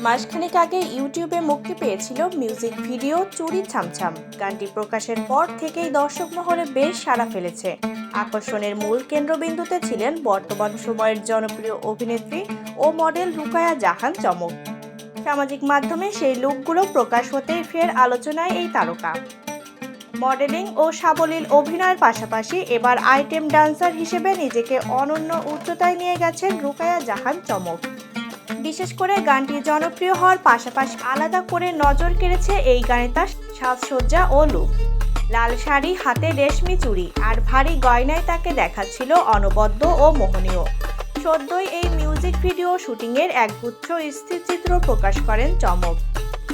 মাসখানেক আগে ইউটিউবে মুক্তি পেয়েছিল মিউজিক ভিডিও চুরি ছামছাম। গানটি প্রকাশের পর থেকেই দর্শক মহলে বেশ সাড়া ফেলেছে। আকর্ষণের মূল কেন্দ্রবিন্দুতে ছিলেন বর্তমান সময়ের জনপ্রিয় অভিনেত্রী ও মডেল রুকায়া জাহান চমক। সামাজিক মাধ্যমে সেই লুকগুলো প্রকাশ হতেই ফের আলোচনায় এই তারকা। মডেলিং ও সাবলীল অভিনয়ের পাশাপাশি এবার আইটেম ডান্সার হিসেবে নিজেকে অনন্য উচ্চতায় নিয়ে গেছেন রুকায়া জাহান চমক। বিশেষ করে গানটি জনপ্রিয় হওয়ার পাশাপাশি আলাদা করে নজর কেড়েছে এই গানে তার সাজসজ্জা ও লুক। লাল শাড়ি, হাতে রেশমি চুড়ি আর ভারী গয়নায় তাকে দেখাচ্ছিল অনবদ্য ও মোহনীয়। সদ্যই এই মিউজিক ভিডিও শুটিংয়ের একগুচ্ছ স্থিরচিত্র প্রকাশ করেন চমক,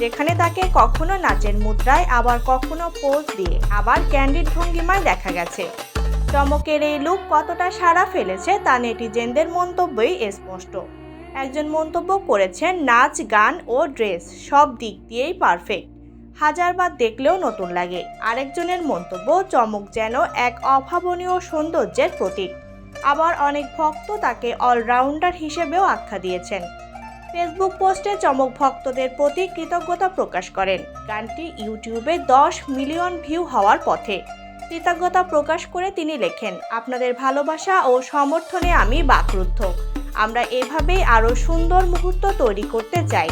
যেখানে তাকে কখনো নাচের মুদ্রায়, আবার কখনো পোজ দিয়ে, আবার ক্যান্ডিড ভঙ্গিমায় দেখা গেছে। চমকের এই লুক কতটা সাড়া ফেলেছে তা নেটিজেনদের মন্তব্যই স্পষ্ট। একজন মন্তব্য করেছেন, নাচ, গান ও ড্রেস সব দিক দিয়েই পারফেক্ট, হাজারবার দেখলেও নতুন লাগে। আরেকজনের মন্তব্য, চমক যেন এক অভাবনীয় সৌন্দর্যের প্রতীক। আবার অনেক ভক্ত তাকে অলরাউন্ডার হিসেবেও আখ্যা দিয়েছেন। ফেসবুক পোস্টে চমক ভক্তদের প্রতি কৃতজ্ঞতা প্রকাশ করেন। গানটি ইউটিউবে 10 মিলিয়ন ভিউ হওয়ার পথে। কৃতজ্ঞতা প্রকাশ করে তিনি লেখেন, আপনাদের ভালোবাসা ও সমর্থনে আমি বাকরুদ্ধ। আমরা এভাবেই আরও সুন্দর মুহূর্ত তৈরি করতে চাই।